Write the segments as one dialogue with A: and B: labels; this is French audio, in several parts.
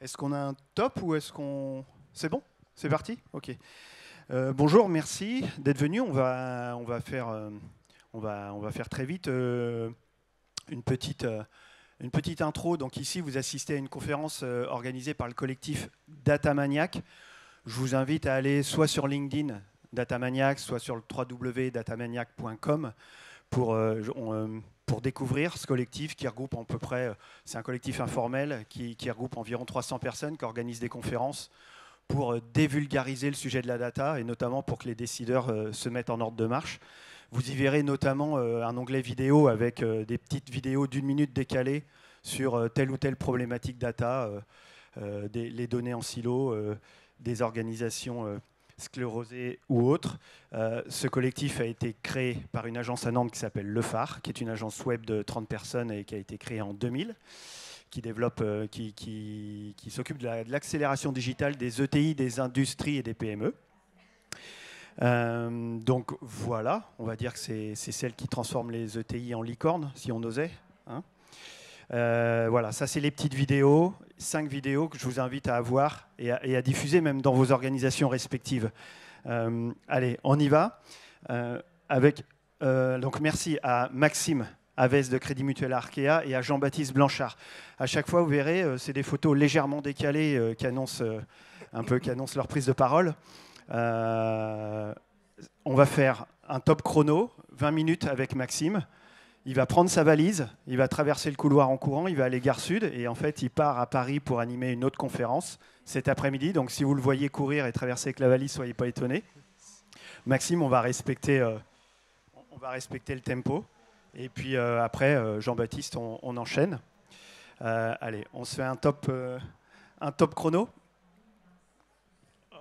A: Est-ce qu'on a un top ou est-ce qu'on... C'est bon? C'est parti? Ok. Bonjour, merci d'être venu. On va faire très vite une petite, une petite intro. Donc ici, vous assistez à une conférence organisée par le collectif Datamaniac. Je vous invite à aller soit sur LinkedIn Datamaniac, soit sur le www.datamaniac.com pour découvrir ce collectif qui regroupe à peu près, c'est un collectif informel qui regroupe environ 300 personnes qui organisent des conférences pour dévulgariser le sujet de la data et notamment pour que les décideurs se mettent en ordre de marche. Vous y verrez notamment un onglet vidéo avec des petites vidéos d'une minute décalées sur telle ou telle problématique data, les données en silo, des organisations sclérosées ou autres. Ce collectif a été créé par une agence à Nantes qui s'appelle Le Phare, qui est une agence web de 30 personnes et qui a été créée en 2000, qui développe, qui s'occupe de l'accélération digitale des ETI, des industries et des PME. Donc voilà, on va dire que c'est celle qui transforme les ETI en licorne, si on osait. Hein. Voilà, ça c'est les petites vidéos, 5 vidéos que je vous invite à avoir et à diffuser même dans vos organisations respectives. Allez, on y va. Donc merci à Maxime Avez de Crédit Mutuel Arkea et à Jean-Baptiste Blanchard. À chaque fois, vous verrez, c'est des photos légèrement décalées qui annoncent leur prise de parole. On va faire un top chrono, 20 minutes avec Maxime. Il va prendre sa valise, il va traverser le couloir en courant, il va aller Gare Sud et en fait, il part à Paris pour animer une autre conférence cet après-midi. Donc, si vous le voyez courir et traverser avec la valise, soyez pas étonnés. Maxime, on va respecter le tempo. Et puis après, Jean-Baptiste, on enchaîne. Allez, on se fait un top chrono.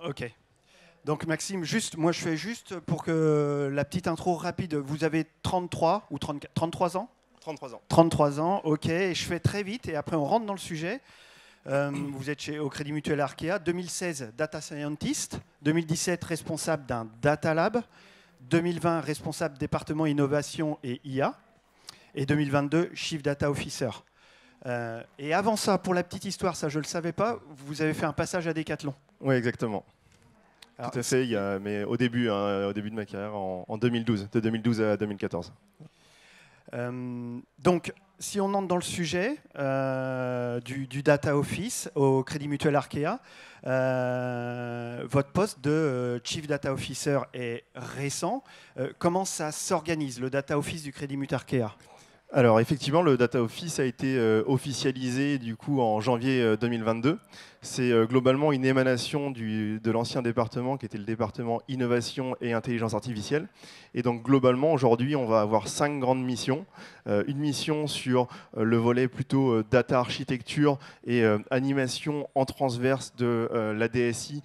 A: Ok. Donc Maxime, moi je fais juste pour que la petite intro rapide, vous avez 33 ou 33 ans
B: 33 ans.
A: 33 ans, ok, et je fais très vite et après on rentre dans le sujet. Vous êtes au Crédit Mutuel Arkea, 2016 Data Scientist, 2017 responsable d'un Data Lab, 2020 responsable département innovation et IA, et 2022 Chief Data Officer. Et avant ça, pour la petite histoire, ça je ne le savais pas, vous avez fait un passage à Decathlon.
B: Oui, exactement.
A: Alors,
B: tout à fait, mais au début de ma carrière, en 2012, de 2012 à 2014.
A: Donc, si on entre dans le sujet du Data Office au Crédit Mutuel Arkea, votre poste de Chief Data Officer est récent. Comment ça s'organise, le Data Office du Crédit Mutuel Arkea ?
B: Alors effectivement, le Data Office a été officialisé du coup en janvier 2022. C'est globalement une émanation de l'ancien département qui était le département Innovation et Intelligence Artificielle. Et donc globalement, aujourd'hui, on va avoir 5 grandes missions. Une mission sur le volet plutôt data architecture et animation en transverse de la DSI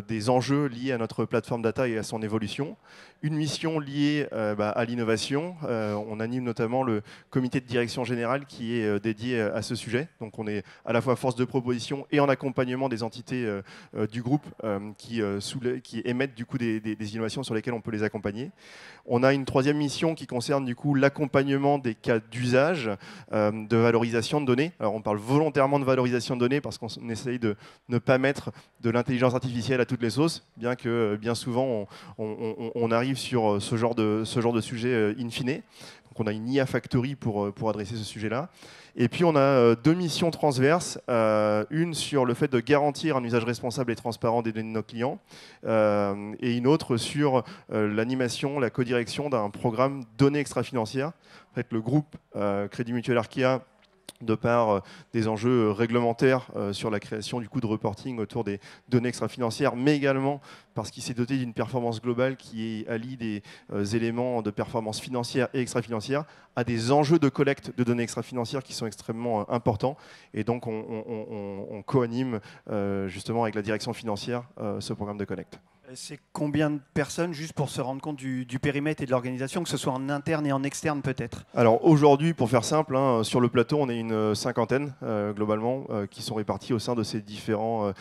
B: des enjeux liés à notre plateforme data et à son évolution. Une mission liée à l'innovation. On anime notamment le comité de direction générale qui est dédié à ce sujet. Donc on est à la fois force de proposition et en accompagnement des entités du groupe qui émettent du coup des innovations sur lesquelles on peut les accompagner. On a une troisième mission qui concerne du coup l'accompagnement des cas d'usage de valorisation de données. Alors on parle volontairement de valorisation de données parce qu'on essaye de ne pas mettre de l'intelligence artificielle à toutes les sauces, bien que bien souvent on arrive sur ce genre de sujet in fine. Donc on a une IA Factory pour adresser ce sujet-là. Et puis on a 2 missions transverses, une sur le fait de garantir un usage responsable et transparent des données de nos clients, et une autre sur l'animation, la codirection d'un programme données extra-financières. En fait, le groupe Crédit Mutuel Arkea, de par des enjeux réglementaires sur la création du coup de reporting autour des données extra-financières, mais également parce qu'il s'est doté d'une performance globale qui allie des éléments de performance financière et extra-financière à des enjeux de collecte de données extra-financières qui sont extrêmement importants. Et donc on co-anime justement avec la direction financière ce programme de collecte.
A: C'est combien de personnes, juste pour se rendre compte du périmètre et de l'organisation, que ce soit en interne et en externe peut-être?
B: Alors aujourd'hui, pour faire simple, sur le plateau, on est une cinquantaine globalement qui sont répartis au sein de ces différents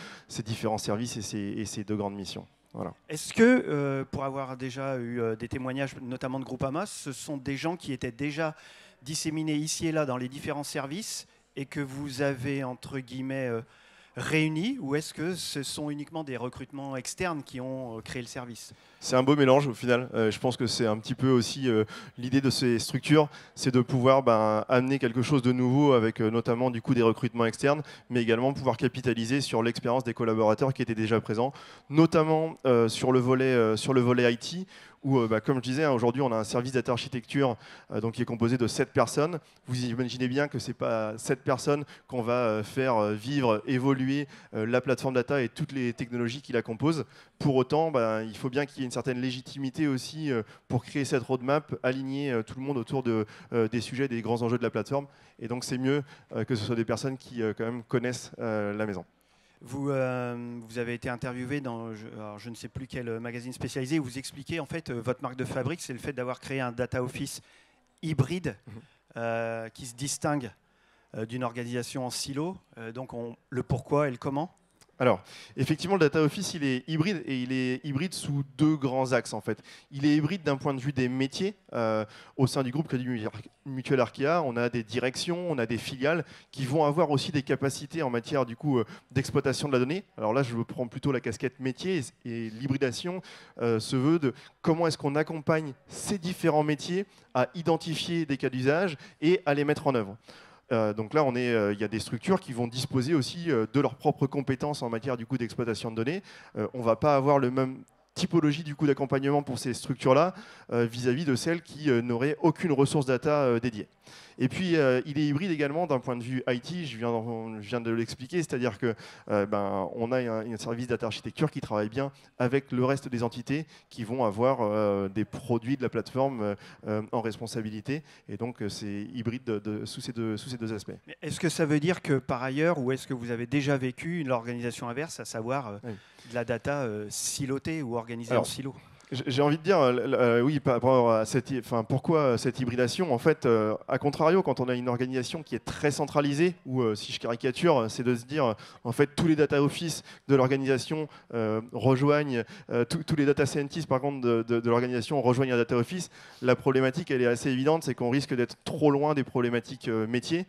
B: services et ces 2 grandes missions. Voilà.
A: Est-ce que, pour avoir déjà eu des témoignages, notamment de Groupama, ce sont des gens qui étaient déjà disséminés ici et là dans les différents services et que vous avez, entre guillemets, réunis ou est-ce que ce sont uniquement des recrutements externes qui ont créé le service?
B: C'est un beau mélange au final. Je pense que c'est un petit peu aussi l'idée de ces structures, c'est de pouvoir amener quelque chose de nouveau avec notamment du coup des recrutements externes, mais également pouvoir capitaliser sur l'expérience des collaborateurs qui étaient déjà présents, notamment sur le volet IT. Où, comme je disais, hein, aujourd'hui, on a un service data architecture donc, qui est composé de 7 personnes. Vous imaginez bien que ce n'est pas 7 personnes qu'on va faire vivre, évoluer la plateforme data et toutes les technologies qui la composent. Pour autant, il faut bien qu'il y ait une certaine légitimité aussi pour créer cette roadmap, aligner tout le monde autour des sujets, des grands enjeux de la plateforme. Et donc, c'est mieux que ce soit des personnes qui quand même connaissent la maison.
A: Vous avez été interviewé dans je ne sais plus quel magazine spécialisé où vous expliquez en fait votre marque de fabrique, c'est le fait d'avoir créé un data office hybride qui se distingue d'une organisation en silo. Donc le pourquoi et le comment.
B: Alors, effectivement, le Data Office, il est hybride et il est hybride sous 2 grands axes en fait. Il est hybride d'un point de vue des métiers. Au sein du groupe Crédit Mutuel Arkéa, on a des directions, on a des filiales qui vont avoir aussi des capacités en matière du coup d'exploitation de la donnée. Alors là, je prends plutôt la casquette métier et l'hybridation se veut de comment est-ce qu'on accompagne ces différents métiers à identifier des cas d'usage et à les mettre en œuvre. Donc là, il y a des structures qui vont disposer aussi de leurs propres compétences en matière du coup d'exploitation de données. On ne va pas avoir le même typologie du coup d'accompagnement pour ces structures-là vis-à-vis de celles qui n'auraient aucune ressource data dédiée. Et puis, il est hybride également d'un point de vue IT, je viens de l'expliquer, c'est-à-dire qu'on a un service data architecture qui travaille bien avec le reste des entités qui vont avoir des produits de la plateforme en responsabilité. Et donc, c'est hybride sous ces deux aspects.
A: Est-ce que ça veut dire que par ailleurs, ou est-ce que vous avez déjà vécu l'organisation inverse, à savoir
B: Oui.
A: de la data silotée ou organisée en silo?
B: J'ai envie de dire, oui, par rapport à pourquoi cette hybridation? En fait, à contrario, quand on a une organisation qui est très centralisée, ou si je caricature, c'est de se dire, en fait, tous les data office de l'organisation rejoignent, tous les data scientists, par contre, de l'organisation rejoignent un data office. La problématique, elle est assez évidente, c'est qu'on risque d'être trop loin des problématiques métiers.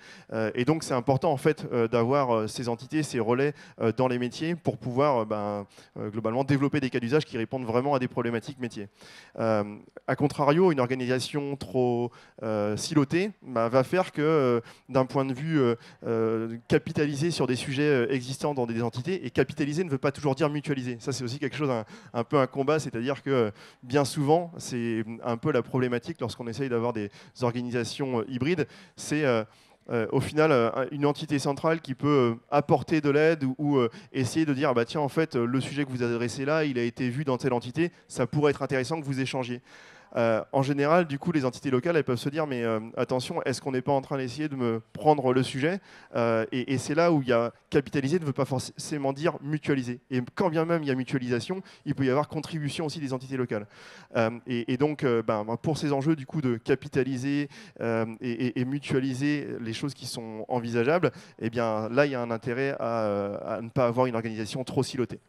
B: Et donc, c'est important, en fait, d'avoir ces entités, ces relais dans les métiers pour pouvoir, globalement, développer des cas d'usage qui répondent vraiment à des problématiques métier. A contrario, une organisation trop silotée va faire que d'un point de vue capitaliser sur des sujets existants dans des entités, et capitaliser ne veut pas toujours dire mutualiser. Ça, c'est aussi quelque chose, un peu un combat, c'est-à-dire que bien souvent, c'est un peu la problématique lorsqu'on essaye d'avoir des organisations hybrides, c'est au final, une entité centrale qui peut apporter de l'aide ou essayer de dire tiens, en fait, le sujet que vous adressez là, il a été vu dans telle entité, ça pourrait être intéressant que vous échangiez. En général, du coup, les entités locales, elles peuvent se dire mais attention, est-ce qu'on n'est pas en train d'essayer de me prendre le sujet et c'est là où il y a capitaliser ne veut pas forcément dire mutualiser. Et quand bien même il y a mutualisation, il peut y avoir contribution aussi des entités locales. Et donc, pour ces enjeux du coup de capitaliser et mutualiser les choses qui sont envisageables, eh bien là, il y a un intérêt à ne pas avoir une organisation trop silotée.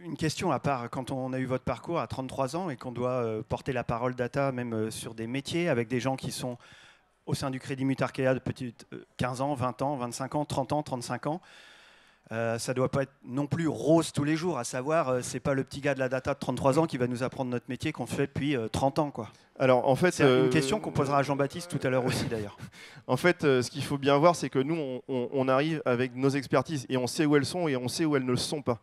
A: Une question à part, quand on a eu votre parcours à 33 ans et qu'on doit porter la parole data même sur des métiers avec des gens qui sont au sein du Crédit Mutuel Arkéa de 15 ans, 20 ans, 25 ans, 30 ans, 35 ans, ça ne doit pas être non plus rose tous les jours, à savoir, c'est pas le petit gars de la data de 33 ans qui va nous apprendre notre métier qu'on fait depuis 30 ans, quoi.
B: Alors, en fait,
A: c'est une question qu'on posera à Jean-Baptiste tout à l'heure aussi, d'ailleurs.
B: En fait, ce qu'il faut bien voir, c'est que nous, on arrive avec nos expertises et on sait où elles sont et on sait où elles ne le sont pas.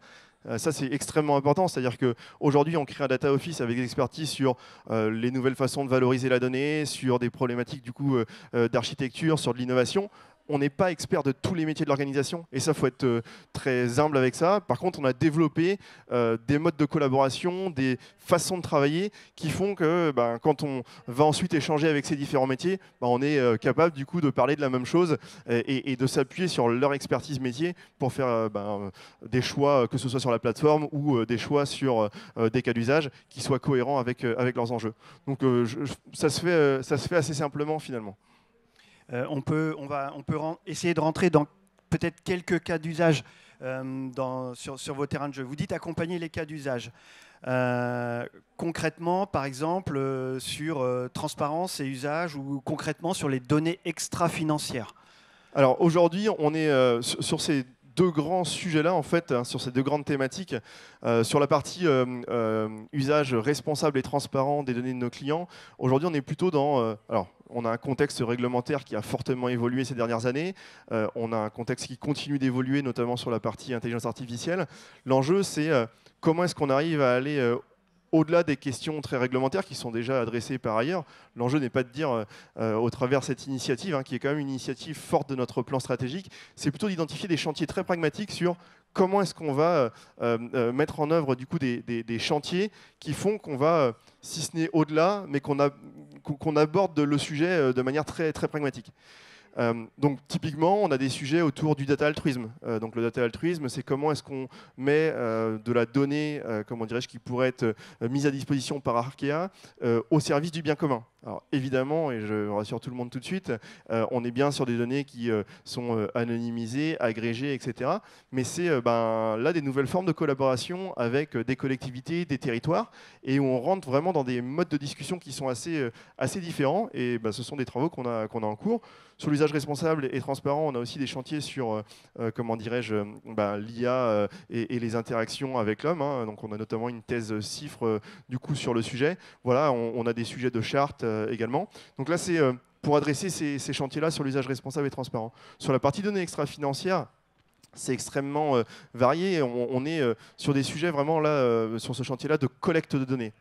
B: Ça, c'est extrêmement important. C'est-à-dire qu'aujourd'hui, on crée un data office avec des expertises sur les nouvelles façons de valoriser la donnée, sur des problématiques du coup d'architecture, sur de l'innovation. On n'est pas expert de tous les métiers de l'organisation et ça, il faut être très humble avec ça. Par contre, on a développé des modes de collaboration, des façons de travailler qui font que quand on va ensuite échanger avec ces différents métiers, on est capable du coup de parler de la même chose et de s'appuyer sur leur expertise métier pour faire des choix, que ce soit sur la plateforme ou des choix sur des cas d'usage qui soient cohérents avec leurs enjeux. Donc ça se fait assez simplement finalement.
A: On peut essayer de rentrer dans peut-être quelques cas d'usage sur vos terrains de jeu. Vous dites accompagner les cas d'usage. Concrètement, par exemple, sur transparence et usage ou concrètement sur les données extra-financières.
B: Alors aujourd'hui, on est sur ces deux grands sujets-là, en fait, hein, sur ces deux grandes thématiques. Sur la partie usage responsable et transparent des données de nos clients, aujourd'hui, on est plutôt dans... alors, on a un contexte réglementaire qui a fortement évolué ces dernières années. On a un contexte qui continue d'évoluer, notamment sur la partie intelligence artificielle. L'enjeu, c'est comment est-ce qu'on arrive à aller au-delà des questions très réglementaires qui sont déjà adressées par ailleurs. L'enjeu n'est pas de dire, au travers de cette initiative, hein, qui est quand même une initiative forte de notre plan stratégique, c'est plutôt d'identifier des chantiers très pragmatiques sur comment est-ce qu'on va mettre en œuvre du coup, des chantiers qui font qu'on va, si ce n'est au-delà, mais qu'on aborde le sujet de manière très, très pragmatique. Donc typiquement, on a des sujets autour du data altruisme. Donc le data altruisme, c'est comment est-ce qu'on met de la donnée, comment dirais-je, qui pourrait être mise à disposition par Arkea au service du bien commun. Alors évidemment, et je rassure tout le monde tout de suite, on est bien sur des données qui sont anonymisées, agrégées, etc. Mais c'est là des nouvelles formes de collaboration avec des collectivités, des territoires, et où on rentre vraiment dans des modes de discussion qui sont assez différents. Et ce sont des travaux qu'on a en cours. Sur l'usage responsable et transparent, on a aussi des chantiers sur comment dirais-je, l'IA et les interactions avec l'homme. Hein. Donc on a notamment une thèse CIFRE du coup sur le sujet. Voilà, on a des sujets de charte également. Donc là, c'est pour adresser ces chantiers-là sur l'usage responsable et transparent. Sur la partie données extra-financières, c'est extrêmement varié. On est sur des sujets vraiment là, sur ce chantier-là, de collecte de données.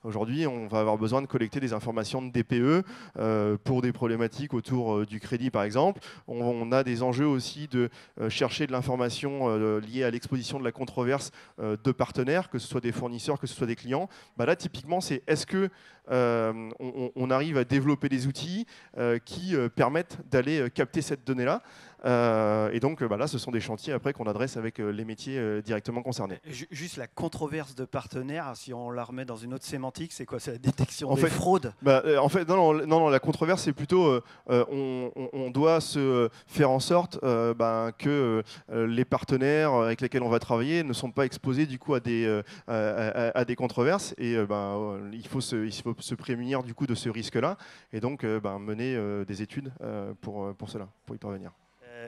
B: Aujourd'hui, on va avoir besoin de collecter des informations de DPE pour des problématiques autour du crédit, par exemple. On a des enjeux aussi de chercher de l'information liée à l'exposition de la controverse de partenaires, que ce soit des fournisseurs, que ce soit des clients. Là, typiquement, c'est est-ce que on arrive à développer des outils qui permettent d'aller capter cette donnée-là. Et donc là, ce sont des chantiers après qu'on adresse avec les métiers directement concernés.
A: Juste la controverse de partenaires, si on la remet dans une autre sémantique, c'est quoi? C'est la détection des fraudes?
B: En fait, non, la controverse, c'est plutôt on doit se faire en sorte que les partenaires avec lesquels on va travailler ne sont pas exposés du coup à des controverses. Et il faut se prémunir du coup de ce risque-là et donc mener des études pour cela, pour y parvenir.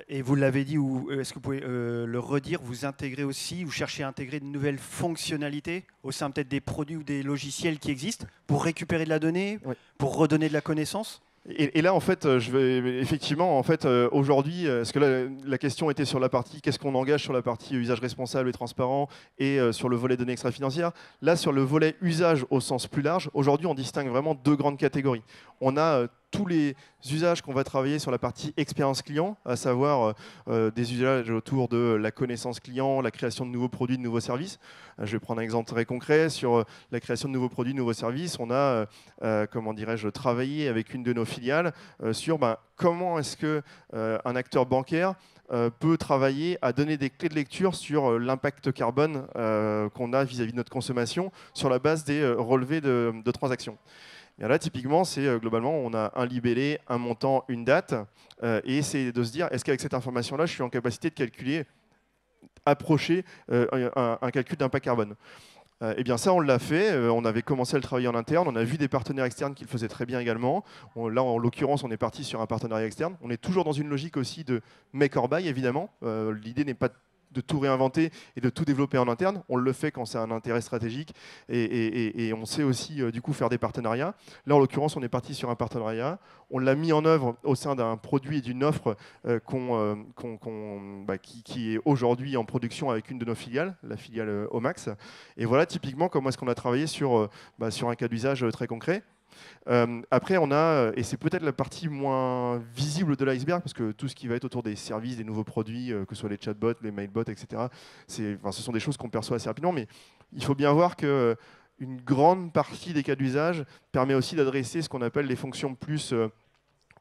A: Et vous l'avez dit, ou est-ce que vous pouvez le redire, vous intégrez aussi, vous cherchez à intégrer de nouvelles fonctionnalités au sein peut-être des produits ou des logiciels qui existent pour récupérer de la donnée, oui, pour redonner de la connaissance?
B: Et là, en fait, je vais effectivement, en fait, aujourd'hui, parce que là, la question était sur la partie, qu'est-ce qu'on engage sur la partie usage responsable et transparent et sur le volet données extra-financières. Là, sur le volet usage au sens plus large, aujourd'hui, on distingue vraiment deux grandes catégories. On a tous les usages qu'on va travailler sur la partie expérience client, à savoir des usages autour de la connaissance client, la création de nouveaux produits, de nouveaux services. Je vais prendre un exemple très concret. Sur la création de nouveaux produits, de nouveaux services, on a, comment dirais-je, travaillé avec une de nos filiales sur comment est-ce qu'un acteur bancaire peut travailler à donner des clés de lecture sur l'impact carbone qu'on a vis-à-vis de notre consommation sur la base des relevés de transactions. Et là, typiquement, c'est globalement, on a un libellé, un montant, une date, et c'est de se dire, est-ce qu'avec cette information-là, je suis en capacité de calculer, approcher un calcul d'impact carbone. Eh bien ça, on l'a fait. On avait commencé à le travailler en interne. On a vu des partenaires externes qui le faisaient très bien également. Là, en l'occurrence, on est parti sur un partenariat externe. On est toujours dans une logique aussi de make or buy, évidemment. L'idée n'est pas de tout réinventer et de tout développer en interne. On le fait quand c'est un intérêt stratégique et on sait aussi du coup faire des partenariats. Là, en l'occurrence, on est parti sur un partenariat. On l'a mis en œuvre au sein d'un produit et d'une offre qui est aujourd'hui en production avec une de nos filiales, la filiale Omax. Et voilà typiquement comment est-ce qu'on a travaillé sur un cas d'usage très concret. Après, on a, et c'est peut-être la partie moins visible de l'iceberg, parce que tout ce qui va être autour des services, des nouveaux produits, que ce soit les chatbots, les mailbots, etc., ce sont des choses qu'on perçoit assez rapidement, mais il faut bien voir que une grande partie des cas d'usage permet aussi d'adresser ce qu'on appelle les fonctions plus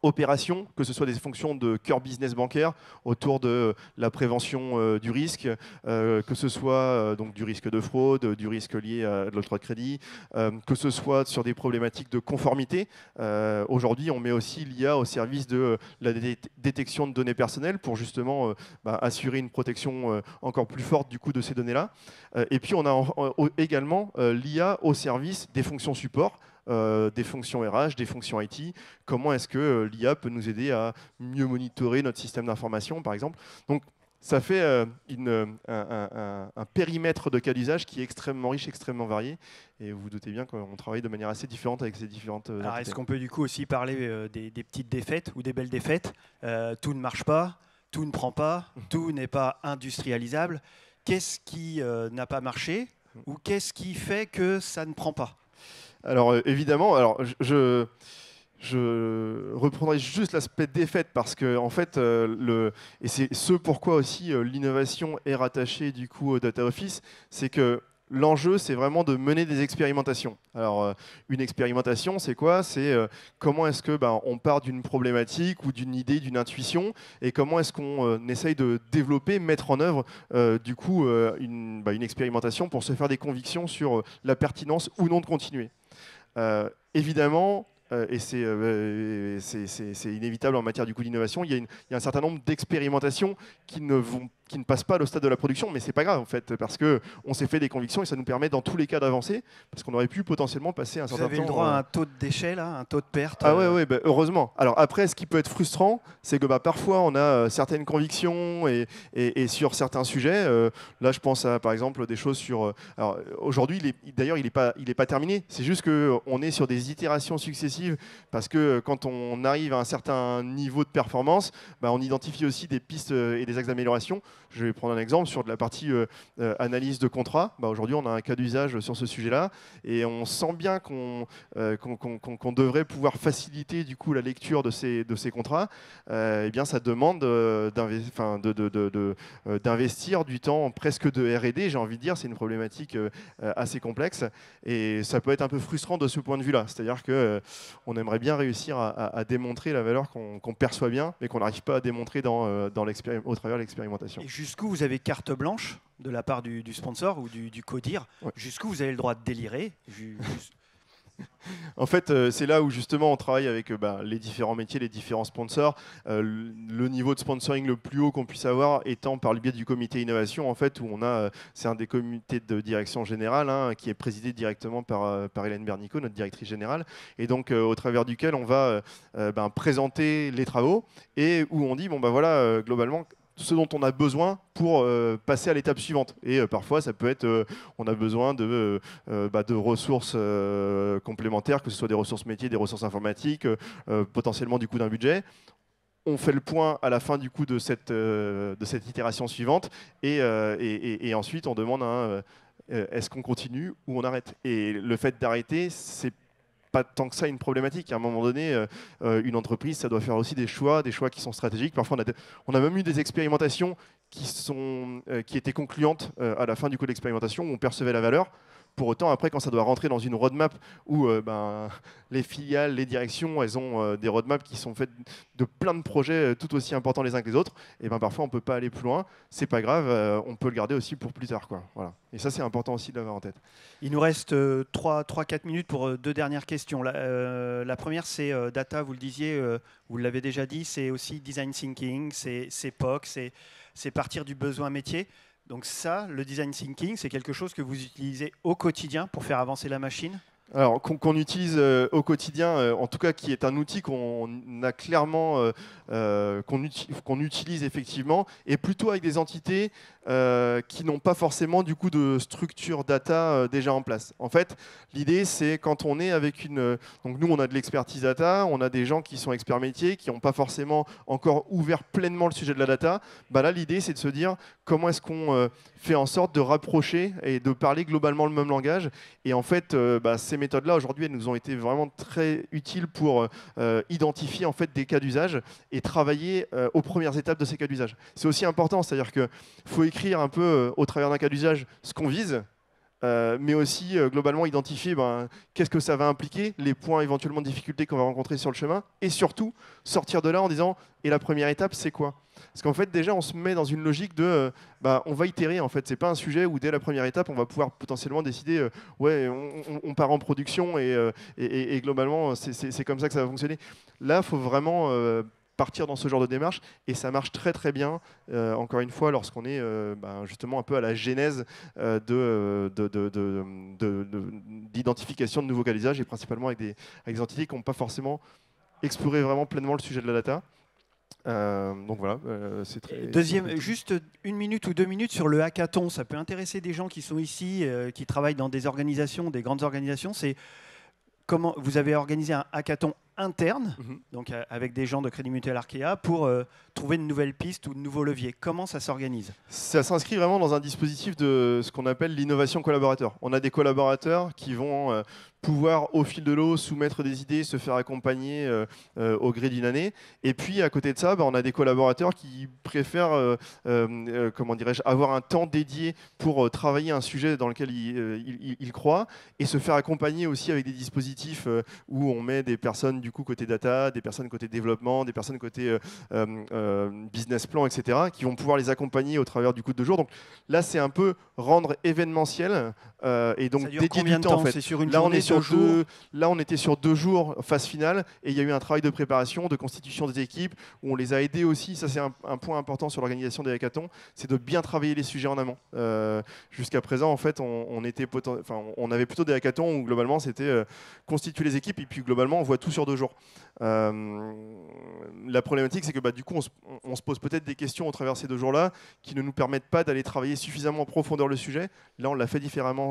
B: opérations, que ce soit des fonctions de cœur business bancaire autour de la prévention du risque, que ce soit donc du risque de fraude, du risque lié à l'octroi de crédit, que ce soit sur des problématiques de conformité. Aujourd'hui, on met aussi l'IA au service de la détection de données personnelles pour justement assurer une protection encore plus forte du coup de ces données-là. Et puis, on a également l'IA au service des fonctions support, des fonctions RH, des fonctions IT. Comment est-ce que l'IA peut nous aider à mieux monitorer notre système d'information, par exemple. Donc, ça fait un périmètre de cas d'usage qui est extrêmement riche, extrêmement varié. Et vous vous doutez bien qu'on travaille de manière assez différente avec ces différentes
A: Alors,
B: entités.
A: est-ce qu'on peut du coup aussi parler des petites défaites ou des belles défaites? Tout ne marche pas, tout ne prend pas, tout n'est pas industrialisable. Qu'est-ce qui n'a pas marché ou qu'est-ce qui fait que ça ne prend pas?
B: Alors évidemment, je reprendrai juste l'aspect défaite parce que en fait, et c'est ce pourquoi aussi l'innovation est rattachée du coup au Data Office, c'est que l'enjeu, c'est vraiment de mener des expérimentations. Alors, une expérimentation, c'est quoi? C'est comment est-ce que on part d'une problématique ou d'une idée, d'une intuition, et comment est-ce qu'on essaye de développer, mettre en œuvre du coup une expérimentation pour se faire des convictions sur la pertinence ou non de continuer. Évidemment, et c'est inévitable en matière du coup d'innovation, il y a un certain nombre d'expérimentations qui ne passent pas au stade de la production, mais c'est pas grave en fait, parce qu'on s'est fait des convictions et ça nous permet dans tous les cas d'avancer, parce qu'on aurait pu potentiellement passer un certain temps...
A: Vous avez le droit à un taux de déchet, là, un taux de perte?
B: Ah ouais, heureusement. Alors après, ce qui peut être frustrant, c'est que parfois on a certaines convictions et sur certains sujets, là je pense à par exemple des choses sur... alors aujourd'hui, d'ailleurs, il est pas terminé, c'est juste qu'on est sur des itérations successives, parce que quand on arrive à un certain niveau de performance, on identifie aussi des pistes et des axes d'amélioration. Je vais prendre un exemple sur de la partie analyse de contrat. Aujourd'hui, on a un cas d'usage sur ce sujet-là et on sent bien qu'on devrait pouvoir faciliter du coup la lecture de ces contrats. Eh bien, ça demande d'investir du temps presque de R&D. J'ai envie de dire, c'est une problématique assez complexe et ça peut être un peu frustrant de ce point de vue-là. C'est-à-dire que on aimerait bien réussir à démontrer la valeur qu'on perçoit bien, mais qu'on n'arrive pas à démontrer au travers de l'expérimentation.
A: Et jusqu'où vous avez carte blanche de la part du sponsor ou du codir?
B: Ouais.
A: Jusqu'où vous avez le droit de délirer?
B: En fait, c'est là où justement on travaille avec les différents métiers, les différents sponsors. Le niveau de sponsoring le plus haut qu'on puisse avoir étant par le biais du comité innovation, en fait, où on a, c'est un des comités de direction générale qui est présidé directement par Hélène Bernico, notre directrice générale, et donc au travers duquel on va présenter les travaux et où on dit globalement ce dont on a besoin pour passer à l'étape suivante. Et parfois, ça peut être, on a besoin de ressources complémentaires, que ce soit des ressources métiers, des ressources informatiques, potentiellement du coup d'un budget. On fait le point à la fin du coup de cette itération suivante et ensuite on demande est-ce qu'on continue ou on arrête. Et le fait d'arrêter, c'est pas tant que ça une problématique. À un moment donné, une entreprise, ça doit faire aussi des choix qui sont stratégiques. Parfois, on a même eu des expérimentations qui étaient concluantes à la fin du coup de l'expérimentation, où on percevait la valeur. Pour autant, après, quand ça doit rentrer dans une roadmap où les filiales, les directions, elles ont des roadmaps qui sont faites de plein de projets tout aussi importants les uns que les autres, et parfois on ne peut pas aller plus loin. C'est pas grave, on peut le garder aussi pour plus tard, quoi. Voilà. Et ça, c'est important aussi de l'avoir en tête.
A: Il nous reste 3-4 minutes pour deux dernières questions. La première, c'est data, vous le disiez, vous l'avez déjà dit, c'est aussi design thinking, c'est POC, c'est partir du besoin métier. Donc ça, le design thinking, c'est quelque chose que vous utilisez au quotidien pour faire avancer la machine?
B: Alors qu'on utilise au quotidien, en tout cas qui est un outil qu'on a clairement, qu'on utilise effectivement, et plutôt avec des entités qui n'ont pas forcément du coup de structure data déjà en place. En fait, l'idée c'est quand on est avec donc nous on a de l'expertise data, on a des gens qui sont experts métiers, qui n'ont pas forcément encore ouvert pleinement le sujet de la data. Là l'idée c'est de se dire comment est-ce qu'on fait en sorte de rapprocher et de parler globalement le même langage. Et en fait, ces méthodes-là, aujourd'hui, elles nous ont été vraiment très utiles pour identifier en fait, des cas d'usage et travailler aux premières étapes de ces cas d'usage. C'est aussi important, c'est-à-dire qu'il faut écrire un peu au travers d'un cas d'usage ce qu'on vise, mais aussi globalement identifier qu'est-ce que ça va impliquer, les points éventuellement de difficulté qu'on va rencontrer sur le chemin, et surtout sortir de là en disant et la première étape c'est quoi? Parce qu'en fait déjà on se met dans une logique de on va itérer en fait, c'est pas un sujet où dès la première étape on va pouvoir potentiellement décider on part en production et globalement c'est comme ça que ça va fonctionner. Là il faut vraiment partir dans ce genre de démarche, et ça marche très très bien, encore une fois, lorsqu'on est justement un peu à la genèse d'identification de nouveaux cas d'usage, et principalement avec des entités qui n'ont pas forcément exploré vraiment pleinement le sujet de la data. Donc voilà, c'est très...
A: Deuxième, juste 1 minute ou 2 minutes sur le hackathon. Ça peut intéresser des gens qui sont ici, qui travaillent dans des organisations, des grandes organisations. C'est comment vous avez organisé un hackathon interne, donc avec des gens de Crédit Mutuel Arkea, pour trouver de nouvelles pistes ou de nouveaux leviers. Comment ça s'organise?
B: Ça s'inscrit vraiment dans un dispositif de ce qu'on appelle l'innovation collaborateur. On a des collaborateurs qui vont pouvoir, au fil de l'eau, soumettre des idées, se faire accompagner au gré d'une année. Et puis, à côté de ça, on a des collaborateurs qui préfèrent comment dirais-je, avoir un temps dédié pour travailler un sujet dans lequel ils croient, et se faire accompagner aussi avec des dispositifs où on met des personnes du coup côté data, des personnes côté développement, des personnes côté business plan, etc., qui vont pouvoir les accompagner au travers du coup de 2 jours. Donc là, c'est un peu rendre événementiel et donc dédier du temps en fait.
A: Sur une
B: là,
A: journée,
B: là, on était sur 2 jours phase finale, et il y a eu un travail de préparation, de constitution des équipes, où on les a aidés aussi. Ça, c'est un point important sur l'organisation des hackathons, c'est de bien travailler les sujets en amont. Jusqu'à présent, en fait, on avait plutôt des hackathons où globalement, c'était constituer les équipes, et puis globalement, on voit tout sur 2 jours. La problématique, c'est que du coup, on se pose peut-être des questions au travers de ces 2 jours-là qui ne nous permettent pas d'aller travailler suffisamment en profondeur le sujet. Là, on l'a fait différemment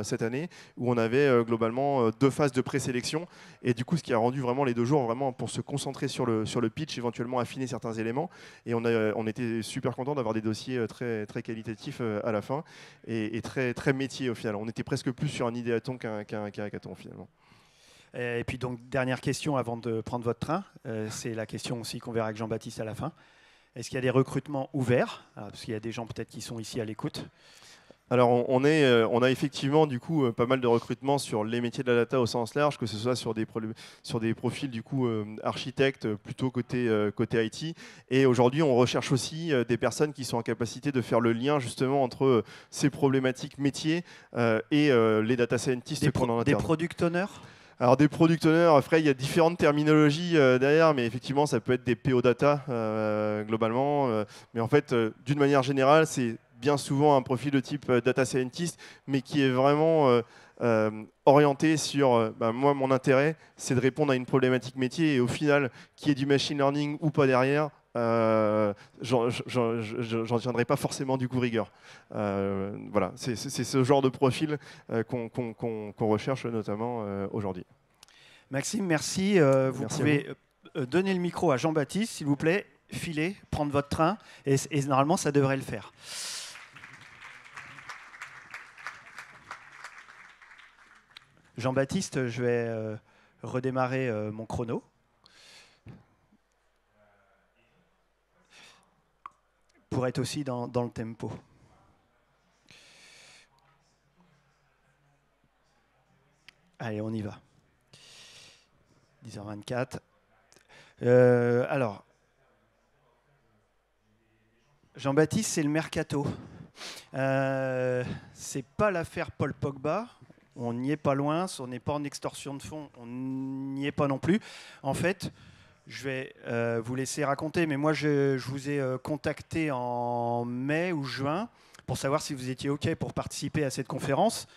B: cette année, où on avait globalement 2 phases de présélection, et du coup, ce qui a rendu vraiment les 2 jours vraiment pour se concentrer sur le pitch, éventuellement affiner certains éléments, et on était super content d'avoir des dossiers très, très qualitatifs à la fin, et très, très métier au final. On était presque plus sur un idéaton qu'un hackathon finalement.
A: Et puis donc, dernière question avant de prendre votre train. C'est la question aussi qu'on verra avec Jean-Baptiste à la fin. Est-ce qu'il y a des recrutements ouverts? Parce qu'il y a des gens peut-être qui sont ici à l'écoute.
B: Alors on a effectivement du coup pas mal de recrutements sur les métiers de la data au sens large, que ce soit sur des profils du coup architectes plutôt côté IT. Et aujourd'hui, on recherche aussi des personnes qui sont en capacité de faire le lien justement entre ces problématiques métiers et les data scientists qu'on a en interne.
A: Des product owners?
B: Alors des product owners, après il y a différentes terminologies derrière, mais effectivement ça peut être des PO data globalement. Mais en fait, d'une manière générale, c'est bien souvent un profil de type data scientist, mais qui est vraiment orienté sur moi, mon intérêt, c'est de répondre à une problématique métier, et au final, qu'il y ait du machine learning ou pas derrière, j'en tiendrai pas forcément du coup rigueur. Voilà, c'est ce genre de profil qu'on recherche notamment aujourd'hui.
A: Maxime, merci. Vous pouvez donner le micro à Jean-Baptiste, s'il vous plaît, filer, prendre votre train, et normalement ça devrait le faire. Jean-Baptiste, je vais redémarrer mon chrono. Pour être aussi dans le tempo. Allez, on y va. 10h24. Alors, Jean-Baptiste, c'est le mercato. C'est pas l'affaire Paul Pogba. On n'y est pas loin. On n'est pas en extorsion de fonds. On n'y est pas non plus. En fait, je vais vous laisser raconter, mais moi, je vous ai contacté en mai ou juin pour savoir si vous étiez OK pour participer à cette conférence.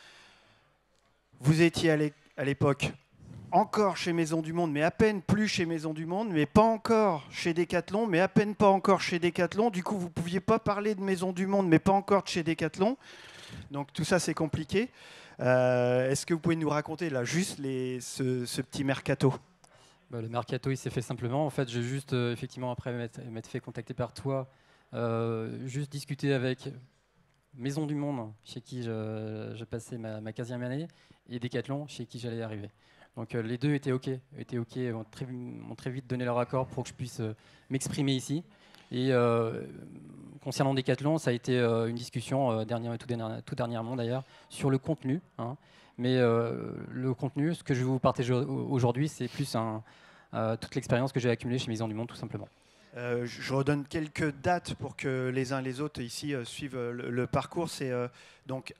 A: Vous étiez à l'époque encore chez Maison du Monde, mais à peine plus chez Maison du Monde, mais pas encore chez Decathlon, mais à peine pas encore chez Decathlon. Du coup, vous ne pouviez pas parler de Maison du Monde, mais pas encore de chez Decathlon. Donc tout ça, c'est compliqué. Est-ce que vous pouvez nous raconter là juste ce petit mercato?
C: Le mercato, il s'est fait simplement. En fait, j'ai juste, effectivement, après m'être fait contacter par toi, juste discuté avec Maison du Monde, chez qui je passais ma 15e année, et Decathlon, chez qui j'allais arriver. Donc les deux étaient OK, m'ont très vite donné leur accord pour que je puisse m'exprimer ici. Et concernant Decathlon, ça a été une discussion, tout dernièrement d'ailleurs, sur le contenu. Mais le contenu, ce que je vais vous partager aujourd'hui, c'est plus toute l'expérience que j'ai accumulée chez Maison du Monde, tout simplement.
A: Je redonne quelques dates pour que les uns les autres ici suivent le parcours. C'est donc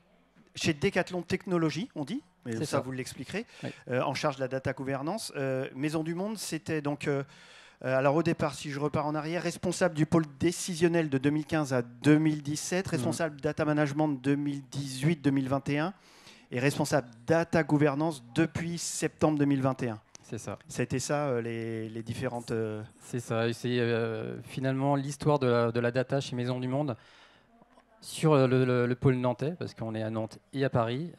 A: chez Decathlon Technologies, on dit, mais ça vous l'expliquerez, oui. En charge de la data gouvernance. Maison du Monde, c'était donc Alors au départ, si je repars en arrière, responsable du pôle décisionnel de 2015 à 2017, responsable data management de 2018-2021 et responsable data gouvernance depuis septembre 2021.
C: C'est ça.
A: C'était ça les différentes...
C: C'est ça. Et c'est finalement l'histoire de la data chez Maisons du Monde sur le pôle nantais, parce qu'on est à Nantes et à Paris.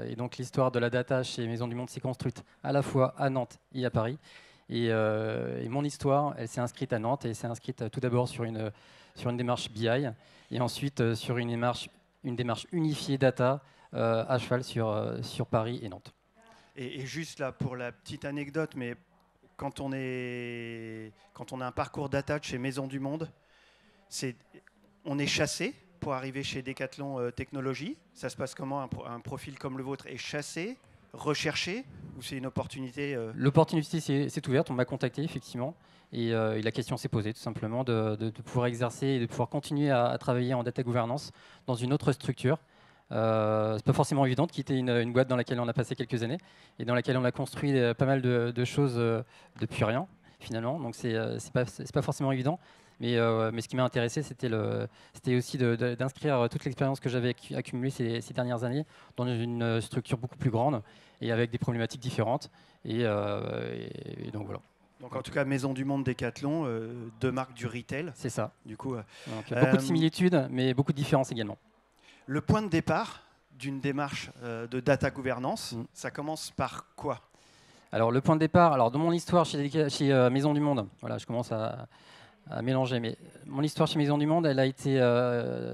C: Et donc l'histoire de la data chez Maisons du Monde s'est construite à la fois à Nantes et à Paris. Et mon histoire, elle s'est inscrite à Nantes et elle s'est inscrite tout d'abord sur une démarche BI et ensuite sur une démarche unifiée data à cheval sur Paris et Nantes.
A: Et juste là, pour la petite anecdote, mais quand on a un parcours data chez Maisons du Monde, on est chassé pour arriver chez Decathlon Technologies. Ça se passe comment, un profil comme le vôtre est chassé, recherché, ou c'est une opportunité
C: L'opportunité s'est ouverte, on m'a contacté effectivement, et la question s'est posée tout simplement de pouvoir exercer et de pouvoir continuer à travailler en data gouvernance dans une autre structure. C'est pas forcément évident de quitter une boîte dans laquelle on a passé quelques années et dans laquelle on a construit pas mal de choses depuis rien finalement, donc c'est pas forcément évident. Mais ce qui m'a intéressé, c'était aussi d'inscrire toute l'expérience que j'avais accumulée ces dernières années dans une structure beaucoup plus grande et avec des problématiques différentes. Et donc voilà.
A: Donc en tout cas, Maison du Monde, Decathlon, deux marques du retail.
C: C'est ça.
A: Du coup,
C: donc, beaucoup de similitudes, mais beaucoup de différences également.
A: Le point de départ d'une démarche de data gouvernance, ça commence par quoi?
C: Alors le point de départ, dans mon histoire chez Maison du Monde, voilà, je commence à mélanger, mais mon histoire chez Maison du Monde, elle a été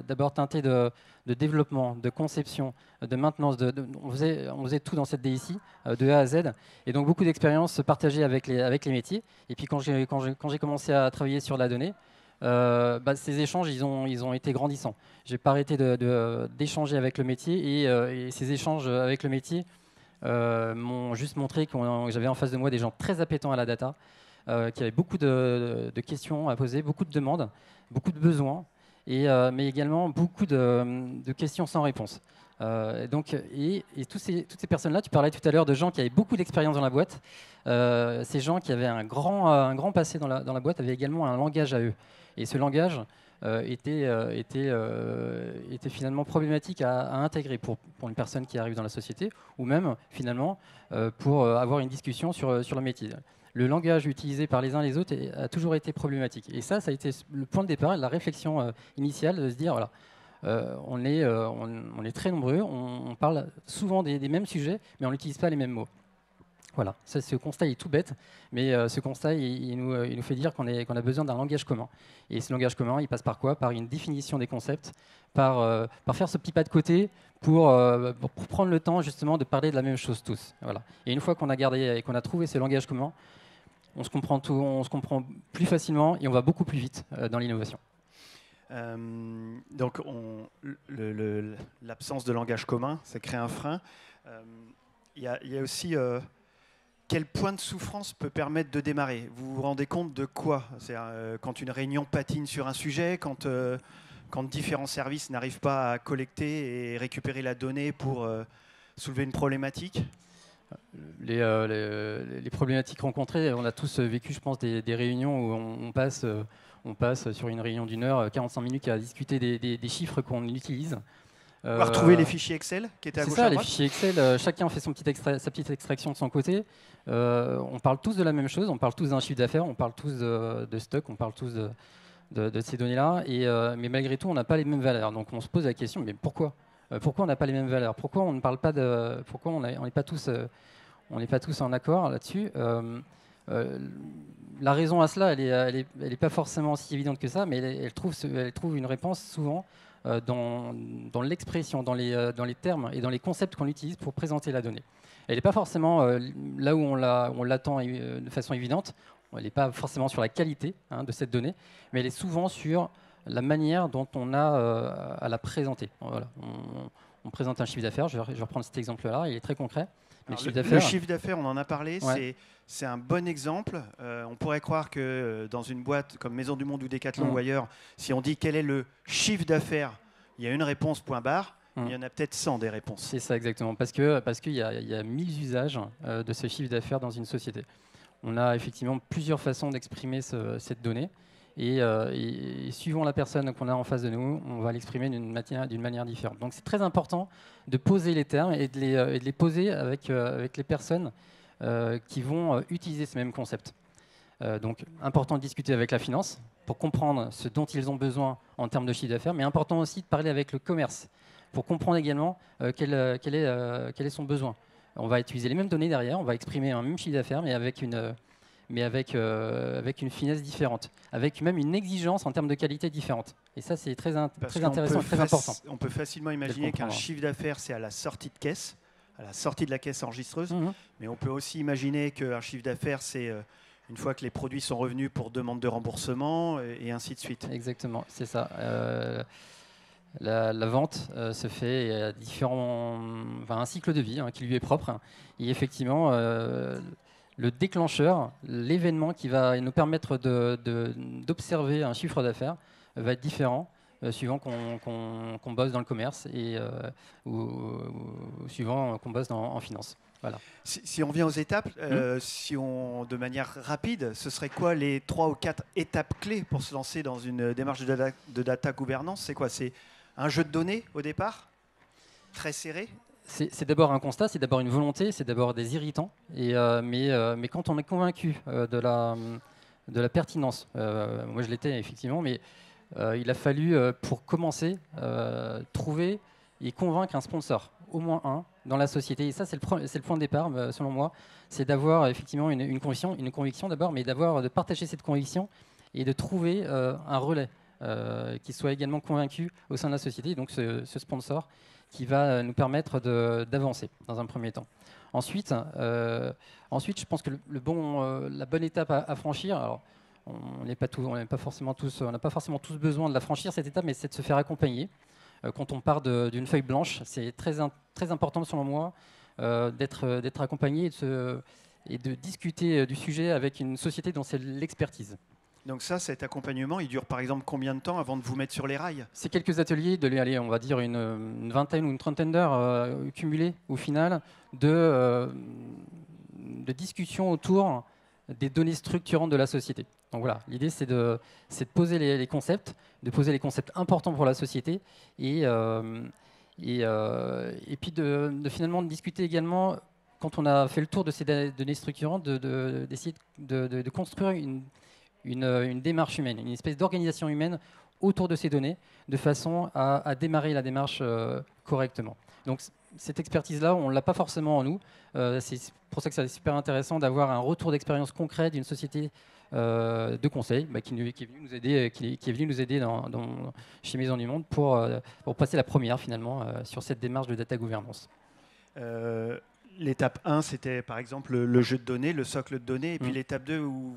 C: d'abord teintée de développement, de conception, de maintenance. On faisait tout dans cette DSI, de A à Z, et donc beaucoup d'expériences partagées avec les métiers. Et puis quand j'ai commencé à travailler sur la donnée, ces échanges, ils ont été grandissants. J'ai pas arrêté d'échanger avec le métier, et ces échanges avec le métier m'ont juste montré que j'avais en face de moi des gens très appétents à la data, qui avaient beaucoup de questions à poser, beaucoup de demandes, beaucoup de besoins, mais également beaucoup de questions sans réponse. Et toutes ces personnes-là, tu parlais tout à l'heure de gens qui avaient beaucoup d'expérience dans la boîte. Ces gens qui avaient un grand passé dans la boîte avaient également un langage à eux. Et ce langage était finalement problématique à intégrer pour une personne qui arrive dans la société, ou même finalement pour avoir une discussion sur le métier. Le langage utilisé par les uns et les autres a toujours été problématique. Et ça a été le point de départ, la réflexion initiale, de se dire, voilà, on est très nombreux, on parle souvent des mêmes sujets, mais on n'utilise pas les mêmes mots. Voilà, ce constat est tout bête, mais ce constat, il nous fait dire qu'on a besoin d'un langage commun. Et ce langage commun, il passe par quoi? Par une définition des concepts, par faire ce petit pas de côté pour prendre le temps justement de parler de la même chose tous. Voilà. Et une fois qu'on a gardé et qu'on a trouvé ce langage commun, on se comprend plus facilement et on va beaucoup plus vite dans l'innovation.
A: Donc l'absence de langage commun, ça crée un frein. Il y a aussi quel point de souffrance peut permettre de démarrer? Vous vous rendez compte de quoi? C'est quand une réunion patine sur un sujet, quand différents services n'arrivent pas à collecter et récupérer la donnée pour soulever une problématique?
C: Les problématiques rencontrées, on a tous vécu, je pense, des réunions où on passe sur une réunion d'une heure, 45 minutes à discuter des chiffres qu'on utilise.
A: On va retrouver les fichiers Excel qui étaient à gauche à droite.
C: C'est ça, les fichiers Excel, chacun fait sa petite extraction de son côté. On parle tous de la même chose, on parle tous d'un chiffre d'affaires, on parle tous de stock, on parle tous de ces données-là, mais malgré tout, on n'a pas les mêmes valeurs. Donc on se pose la question, mais pourquoi on n'a pas les mêmes valeurs? Pourquoi on ne parle pas pourquoi on n'est pas tous en accord là-dessus? La raison à cela, elle est pas forcément si évidente que ça, mais elle trouve une réponse souvent dans l'expression, dans les termes et dans les concepts qu'on utilise pour présenter la donnée. Elle n'est pas forcément là où on l'attend de façon évidente. Elle n'est pas forcément sur la qualité de cette donnée, mais elle est souvent sur la manière dont on a à la présenter. Voilà. On présente un chiffre d'affaires, je vais reprendre cet exemple-là, il est très concret.
A: Le chiffre d'affaires, on en a parlé, ouais. C'est un bon exemple. On pourrait croire que dans une boîte comme Maison du Monde ou Decathlon ou ailleurs, si on dit quel est le chiffre d'affaires, il y a une réponse point barre, il y en a peut-être 100 des réponses.
C: C'est ça exactement, parce qu'il y a 1000 usages de ce chiffre d'affaires dans une société. On a effectivement plusieurs façons d'exprimer cette donnée. Et suivant la personne qu'on a en face de nous, on va l'exprimer d'une manière différente. Donc c'est très important de poser les termes et de les poser avec les personnes qui vont utiliser ce même concept. Donc important de discuter avec la finance pour comprendre ce dont ils ont besoin en termes de chiffre d'affaires, mais important aussi de parler avec le commerce pour comprendre également quel est son besoin. On va utiliser les mêmes données derrière, on va exprimer un même chiffre d'affaires, mais avec une finesse différente, avec même une exigence en termes de qualité différente. Et ça, c'est très intéressant et très important.
A: On peut facilement imaginer qu'un chiffre d'affaires, c'est à la sortie de caisse, à la sortie de la caisse enregistreuse, mais on peut aussi imaginer qu'un chiffre d'affaires, c'est une fois que les produits sont revenus pour demande de remboursement, et ainsi de suite.
C: Exactement, c'est ça. La vente se fait à un cycle de vie qui lui est propre. Et effectivement, le déclencheur, l'événement qui va nous permettre d'observer un chiffre d'affaires va être différent suivant qu'on bosse dans le commerce ou suivant qu'on bosse en finance. Voilà.
A: Si on vient aux étapes, de manière rapide, ce serait quoi les 3 ou 4 étapes clés pour se lancer dans une démarche de data gouvernance? C'est quoi? C'est un jeu de données au départ, très serré?
C: C'est d'abord un constat, c'est d'abord une volonté, c'est d'abord des irritants. Mais quand on est convaincu de la pertinence, moi je l'étais effectivement, mais il a fallu, pour commencer, trouver et convaincre un sponsor, au moins un, dans la société. Et ça, c'est le point de départ, selon moi, c'est d'avoir effectivement une conviction d'abord, mais de partager cette conviction et de trouver un relais qui soit également convaincu au sein de la société. Donc ce sponsor qui va nous permettre d'avancer dans un premier temps. Ensuite, je pense que la bonne étape à franchir, alors on n'a pas forcément tous besoin de la franchir cette étape, mais c'est de se faire accompagner. Quand on part d'une feuille blanche, c'est très important selon moi d'être accompagné et de discuter du sujet avec une société dont c'est l'expertise.
A: Donc ça, cet accompagnement, il dure par exemple combien de temps avant de vous mettre sur les rails?
C: C'est quelques ateliers, on va dire une vingtaine ou une trentaine d'heures cumulées au final de discussions autour des données structurantes de la société. Donc voilà, l'idée c'est de poser les concepts, de poser les concepts importants pour la société et puis de finalement discuter également, quand on a fait le tour de ces données structurantes, d'essayer de construire une démarche humaine, une espèce d'organisation humaine autour de ces données, de façon à démarrer la démarche correctement. Donc cette expertise-là, on ne l'a pas forcément en nous. C'est pour ça que c'est super intéressant d'avoir un retour d'expérience concret d'une société de conseil qui est venue nous aider chez Maisons du Monde pour passer la première finalement sur cette démarche de data gouvernance.
A: L'étape 1, c'était par exemple le jeu de données, le socle de données. Et puis l'étape 2, où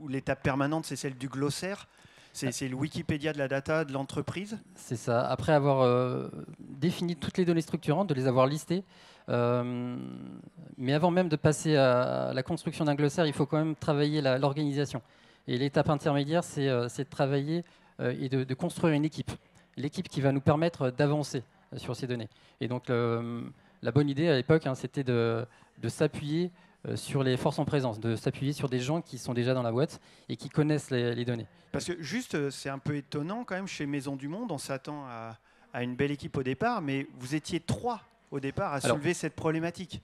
A: l'étape permanente, c'est celle du glossaire. C'est le Wikipédia de la data de l'entreprise.
C: C'est ça. Après avoir défini toutes les données structurantes, de les avoir listées, mais avant même de passer à la construction d'un glossaire, il faut quand même travailler l'organisation. Et l'étape intermédiaire, c'est de travailler et de construire une équipe. L'équipe qui va nous permettre d'avancer sur ces données. Et donc, la bonne idée à l'époque, c'était de s'appuyer sur les forces en présence, de s'appuyer sur des gens qui sont déjà dans la boîte et qui connaissent les données.
A: Parce que juste, c'est un peu étonnant quand même, chez Maisons du Monde, on s'attend à une belle équipe au départ, mais vous étiez 3 au départ à soulever cette problématique.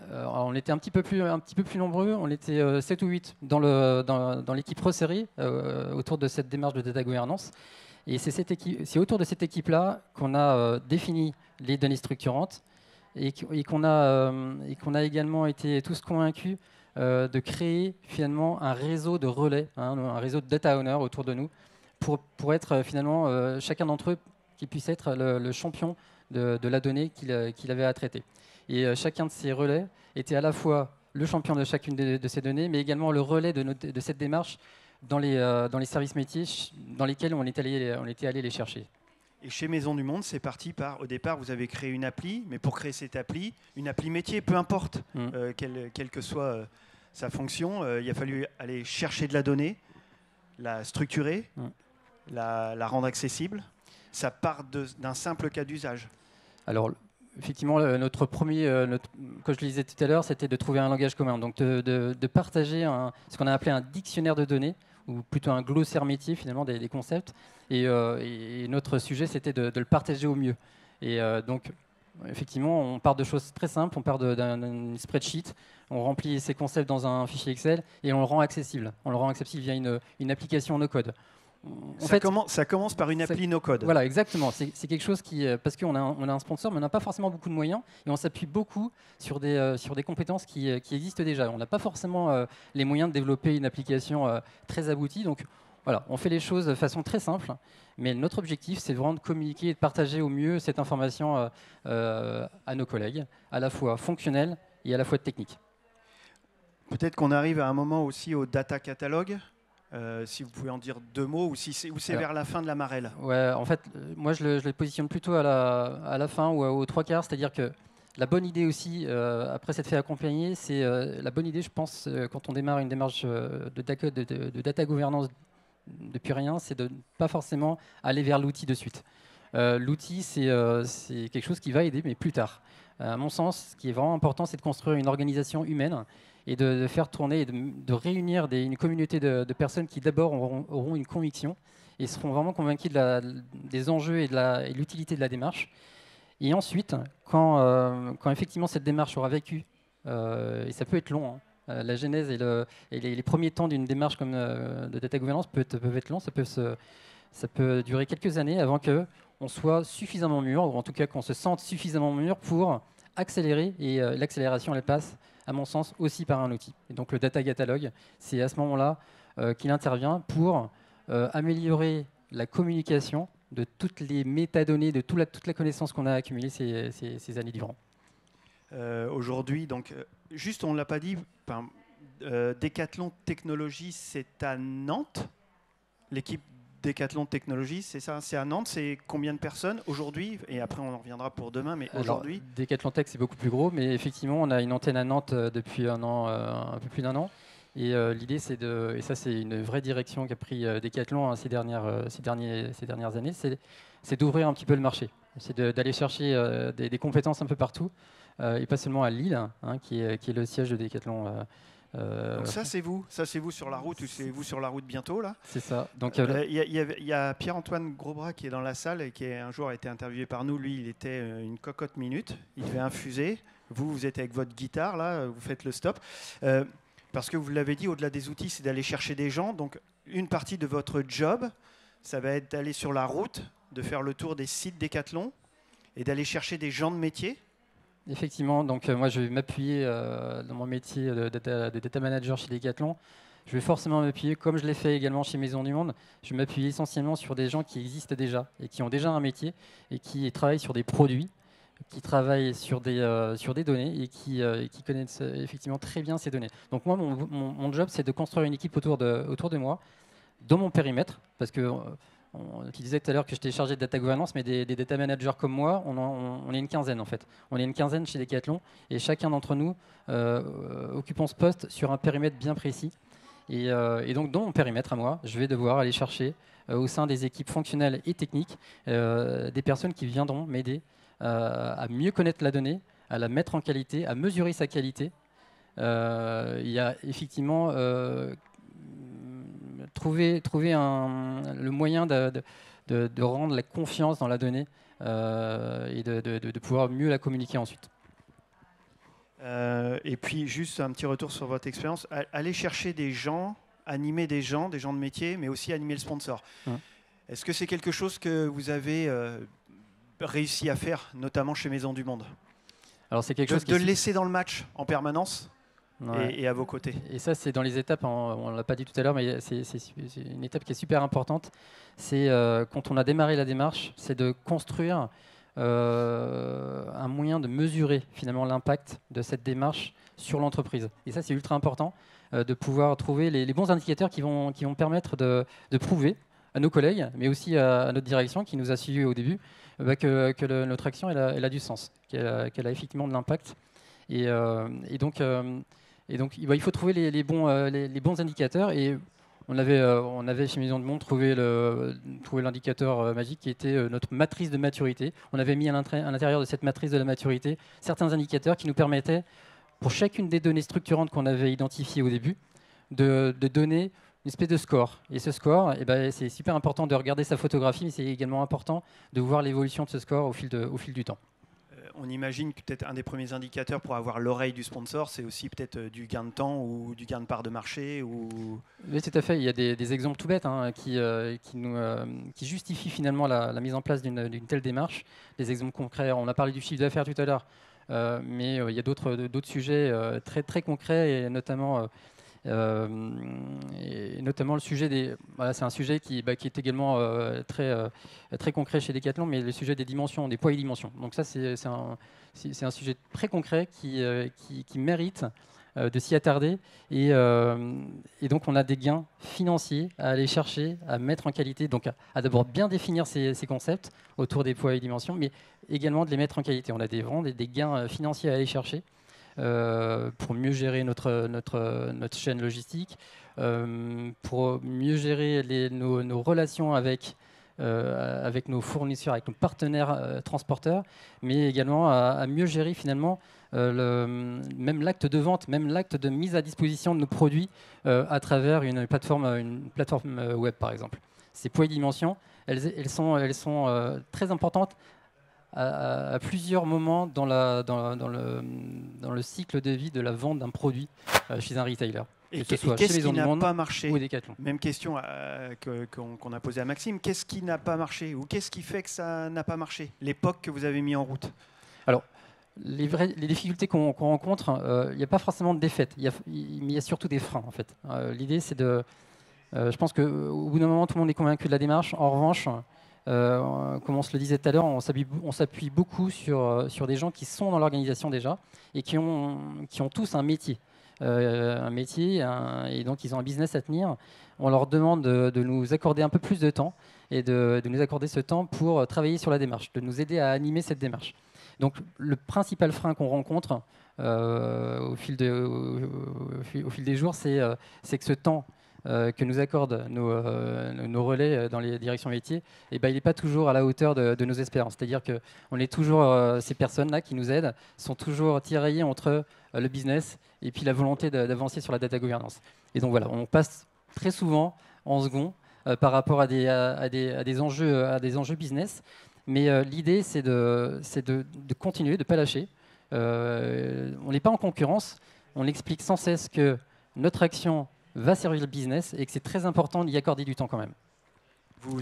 C: On était un petit peu plus nombreux, on était 7 ou 8 dans l'équipe resserrée autour de cette démarche de data gouvernance. Et c'est autour de cette équipe-là qu'on a défini les données structurantes et qu'on a également été tous convaincus de créer finalement un réseau de relais, un réseau de data owners autour de nous pour être finalement chacun d'entre eux qui puisse être le champion de la donnée qu'il avait à traiter. Et chacun de ces relais était à la fois le champion de chacune de ces données, mais également le relais de cette démarche dans les services métiers dans lesquels on était allé les chercher.
A: Et chez Maisons du Monde, c'est parti au départ, vous avez créé une appli, mais pour créer cette appli, une appli métier, peu importe, quelle que soit sa fonction, il a fallu aller chercher de la donnée, la structurer, la rendre accessible. Ça part d'un simple cas d'usage.
C: Alors, effectivement, notre premier, comme je le disais tout à l'heure, c'était de trouver un langage commun, donc de partager ce qu'on a appelé un dictionnaire de données, ou plutôt un glossaire métier finalement des concepts. Et notre sujet, c'était de le partager au mieux. Et donc, effectivement, on part de choses très simples, on part d'un spreadsheet, on remplit ces concepts dans un fichier Excel et on le rend accessible. On le rend accessible via une application no-code.
A: Ça commence par une appli no-code.
C: Voilà, exactement. C'est quelque chose qui, parce qu'on a un sponsor, mais on n'a pas forcément beaucoup de moyens et on s'appuie beaucoup sur des compétences qui existent déjà. On n'a pas forcément les moyens de développer une application très aboutie. Donc voilà, on fait les choses de façon très simple, mais notre objectif, c'est vraiment de communiquer et de partager au mieux cette information à nos collègues, à la fois fonctionnelle et à la fois technique.
A: Peut-être qu'on arrive à un moment aussi au data catalogue. Si vous pouvez en dire 2 mots, ou c'est vers la fin de la marelle.
C: Ouais, en fait, moi je le positionne plutôt à la fin ou aux 3/4, c'est-à-dire que la bonne idée aussi, après s'être fait accompagner, c'est la bonne idée, je pense, quand on démarre une démarche de data gouvernance depuis rien, c'est de ne pas forcément aller vers l'outil de suite. L'outil, c'est quelque chose qui va aider, mais plus tard. À mon sens, ce qui est vraiment important, c'est de construire une organisation humaine et de faire tourner et de réunir une communauté de personnes qui d'abord auront une conviction et seront vraiment convaincus des enjeux et de l'utilité de la démarche. Et ensuite, quand effectivement cette démarche aura vécu, et ça peut être long, la genèse et les premiers temps d'une démarche comme de data governance peuvent être longs, ça peut durer quelques années avant qu'on soit suffisamment mûr, ou en tout cas qu'on se sente suffisamment mûr pour accélérer, et l'accélération elle passe à mon sens aussi par un outil. Et donc le data catalogue, c'est à ce moment-là qu'il intervient pour améliorer la communication de toutes les métadonnées, de toute la connaissance qu'on a accumulée ces années durant.
A: Aujourd'hui, donc, juste on ne l'a pas dit, Decathlon Technologies, c'est à Nantes. L'équipe Decathlon Technologies, c'est ça, c'est à Nantes. C'est combien de personnes aujourd'hui? Et après, on en reviendra pour demain, mais aujourd'hui.
C: Decathlon Tech, c'est beaucoup plus gros, mais effectivement, on a une antenne à Nantes depuis un an, un peu plus d'1 an. Et l'idée, et ça, c'est une vraie direction qu'a pris Decathlon ces dernières années, c'est d'ouvrir un petit peu le marché. C'est d'aller chercher des compétences un peu partout, et pas seulement à Lille, qui est le siège de Decathlon.
A: Donc ça c'est vous sur la route, ou c'est vous sur la route bientôt là?
C: C'est ça. Donc
A: il y a Pierre-Antoine Grosbras qui est dans la salle et qui un jour a été interviewé par nous. Lui, il était une cocotte minute, il devait infuser. Vous êtes avec votre guitare là, vous faites le stop. Parce que vous l'avez dit, au-delà des outils, c'est d'aller chercher des gens. Donc une partie de votre job, ça va être d'aller sur la route, de faire le tour des sites Decathlon et d'aller chercher des gens de métier.
C: Effectivement, donc moi je vais m'appuyer dans mon métier de data manager chez Decathlon. Je vais forcément m'appuyer, comme je l'ai fait également chez Maisons du Monde, je vais m'appuyer essentiellement sur des gens qui existent déjà et qui ont déjà un métier et qui travaillent sur des produits, qui travaillent sur des données et qui connaissent effectivement très bien ces données. Donc moi, mon job, c'est de construire une équipe autour de moi, dans mon périmètre, parce que tu disais tout à l'heure que j'étais chargé de data governance, mais des data managers comme moi, on est une quinzaine en fait. On est une quinzaine chez Decathlon et chacun d'entre nous occupons ce poste sur un périmètre bien précis. Et donc dans mon périmètre à moi, je vais devoir aller chercher au sein des équipes fonctionnelles et techniques des personnes qui viendront m'aider à mieux connaître la donnée, à la mettre en qualité, à mesurer sa qualité. Il y a effectivement trouver le moyen de rendre la confiance dans la donnée et de pouvoir mieux la communiquer ensuite.
A: Et puis juste un petit retour sur votre expérience. Aller chercher des gens, animer des gens de métier, mais aussi animer le sponsor. Est-ce que c'est quelque chose que vous avez réussi à faire, notamment chez Maisons du Monde?
C: Alors c'est quelque chose
A: de le laisser dans le match en permanence. Ouais. Et à vos côtés.
C: Et ça, c'est dans les étapes, on ne l'a pas dit tout à l'heure, mais c'est une étape qui est super importante. C'est quand on a démarré la démarche, c'est de construire un moyen de mesurer finalement l'impact de cette démarche sur l'entreprise. Et ça, c'est ultra important de pouvoir trouver les bons indicateurs qui vont permettre de prouver à nos collègues, mais aussi à notre direction qui nous a suivis au début, que notre action elle a du sens, qu'elle a effectivement de l'impact. Et donc, il faut trouver les bons indicateurs. Et on avait chez Maison du Monde trouvé l'indicateur magique qui était notre matrice de maturité. On avait mis à l'intérieur de cette matrice de la maturité certains indicateurs qui nous permettaient, pour chacune des données structurantes qu'on avait identifiées au début, de donner une espèce de score. Et ce score, c'est super important de regarder sa photographie, mais c'est également important de voir l'évolution de ce score au fil du temps.
A: On imagine que peut-être un des premiers indicateurs pour avoir l'oreille du sponsor, c'est aussi peut-être du gain de temps ou du gain de part de marché.
C: Oui, tout à fait. Il y a des exemples tout bêtes qui justifient finalement la mise en place d'une telle démarche. Des exemples concrets. On a parlé du chiffre d'affaires tout à l'heure, mais il y a d'autres sujets très, très concrets, et notamment le sujet des. Voilà, c'est un sujet qui est également très concret chez Decathlon, mais le sujet des dimensions, des poids et dimensions. Donc ça, c'est un sujet très concret qui mérite de s'y attarder. Et donc, on a des gains financiers à aller chercher, à mettre en qualité, donc à d'abord bien définir ces concepts autour des poids et dimensions, mais également de les mettre en qualité. On a des gains financiers à aller chercher. Pour mieux gérer notre chaîne logistique, pour mieux gérer nos relations avec nos fournisseurs, avec nos partenaires transporteurs, mais également à mieux gérer finalement même l'acte de vente, même l'acte de mise à disposition de nos produits à travers une plateforme web, par exemple. Ces poids et dimensions, elles sont très importantes à plusieurs moments dans le cycle de vie de la vente d'un produit chez un retailer.
A: Et qu'est-ce qui n'a pas marché?
C: Ou Decathlon.
A: Même question qu'on a posée à Maxime. Qu'est-ce qui n'a pas marché? Ou qu'est-ce qui fait que ça n'a pas marché? L'époque que vous avez mis en route?
C: Alors, les difficultés qu'on rencontre, il n'y a pas forcément de défaite, mais il y a surtout des freins, en fait. L'idée, c'est de... je pense qu'au bout d'un moment, tout le monde est convaincu de la démarche. En revanche... comme on se le disait tout à l'heure, on s'appuie beaucoup sur des gens qui sont dans l'organisation déjà et qui ont tous un métier. Et donc ils ont un business à tenir. On leur demande de nous accorder un peu plus de temps et de nous accorder ce temps pour travailler sur la démarche, de nous aider à animer cette démarche. Donc le principal frein qu'on rencontre au fil des jours, c'est que ce temps que nous accordent nos relais dans les directions métiers, il n'est pas toujours à la hauteur de nos espérances. C'est-à-dire que ces personnes-là qui nous aident sont toujours tiraillées entre le business et puis la volonté d'avancer sur la data governance. Et donc voilà, on passe très souvent en second par rapport à des enjeux business. Mais l'idée, c'est de continuer, de ne pas lâcher. On n'est pas en concurrence. On explique sans cesse que notre action va servir le business et que c'est très important d'y accorder du temps quand même.
A: Vous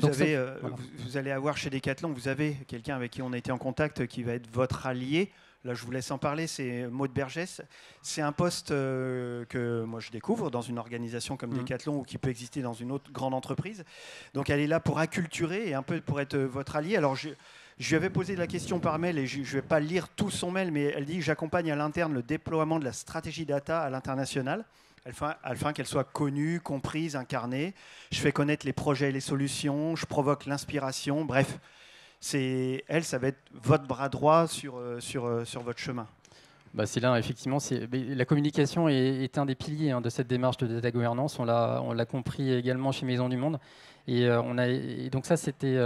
A: allez avoir chez Decathlon, vous avez quelqu'un avec qui on a été en contact qui va être votre allié. Là, je vous laisse en parler, c'est Maud Bergès. C'est un poste que moi je découvre dans une organisation comme Decathlon ou qui peut exister dans une autre grande entreprise. Donc elle est là pour acculturer et un peu pour être votre allié. Alors je lui avais posé la question par mail et je ne vais pas lire tout son mail, mais elle dit « J'accompagne à l'interne le déploiement de la stratégie data à l'international ». Afin qu'elle soit connue, comprise, incarnée. Je fais connaître les projets et les solutions, je provoque l'inspiration. Bref, ça va être votre bras droit sur votre chemin.
C: C'est là, effectivement, la communication est un des piliers de cette démarche de data governance. On l'a compris également chez Maison du Monde. Et donc ça, c'était...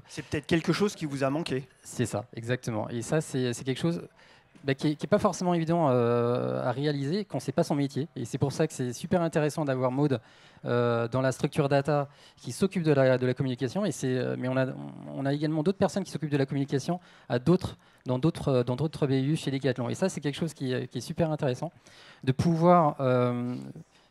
A: C'est peut-être quelque chose qui vous a manqué.
C: C'est ça, exactement. Et ça, c'est quelque chose... qui n'est pas forcément évident à réaliser quand ce n'est pas son métier. Et c'est pour ça que c'est super intéressant d'avoir Maud dans la structure data qui s'occupe de la communication. Mais on a également d'autres personnes qui s'occupent de la communication dans d'autres BU chez Decathlon. Et ça, c'est quelque chose qui est super intéressant, de pouvoir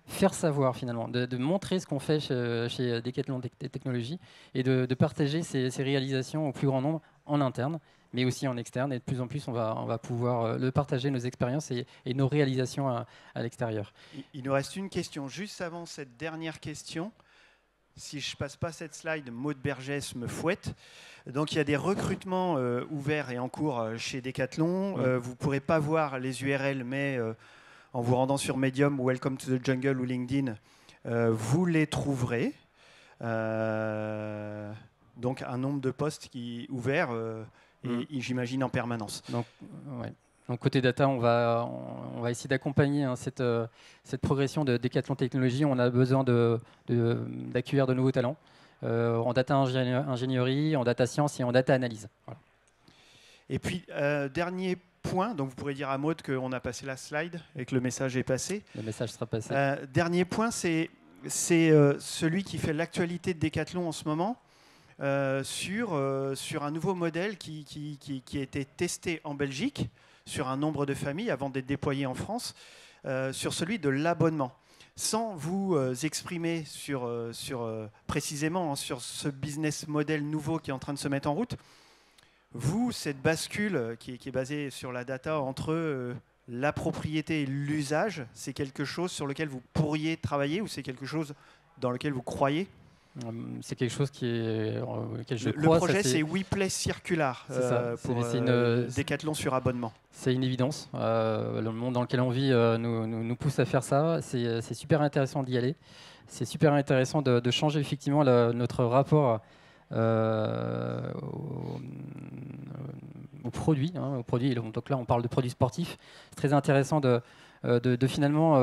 C: faire savoir finalement, de montrer ce qu'on fait chez Decathlon Technologies et de partager ces réalisations au plus grand nombre en interne, mais aussi en externe. Et de plus en plus, on va pouvoir le partager, nos expériences et nos réalisations à l'extérieur.
A: Il nous reste une question juste avant cette dernière question. Si je ne passe pas cette slide, Maud Bergès me fouette. Donc il y a des recrutements ouverts et en cours chez Decathlon. Vous ne pourrez pas voir les URL, mais en vous rendant sur Medium, Welcome to the Jungle ou LinkedIn, vous les trouverez. Donc un nombre de postes ouverts. Et j'imagine en permanence.
C: Donc, ouais. Donc côté data, on va essayer d'accompagner cette progression de Decathlon Technologies. On a besoin d'accueillir de nouveaux talents en data ingénierie, en data science et en data analyse. Voilà.
A: Et puis, dernier point, donc vous pourrez dire à Maud qu'on a passé la slide et que le message est passé.
C: Le message sera passé.
A: Dernier point, c'est celui qui fait l'actualité de Decathlon en ce moment. Sur un nouveau modèle qui a été testé en Belgique sur un nombre de familles avant d'être déployé en France, sur celui de l'abonnement. Sans vous exprimer précisément sur ce business model nouveau qui est en train de se mettre en route, vous, cette bascule qui est basée sur la data entre la propriété et l'usage, c'est quelque chose sur lequel vous pourriez travailler ou c'est quelque chose dans lequel vous croyez ?
C: C'est quelque chose auquel je
A: crois.
C: Le
A: projet, c'est WePlay Circular pour Decathlon sur abonnement.
C: C'est une évidence. Le monde dans lequel on vit nous pousse à faire ça. C'est super intéressant d'y aller. C'est super intéressant de changer effectivement notre rapport aux produits. Aux produits. Donc là, on parle de produits sportifs. C'est très intéressant de finalement,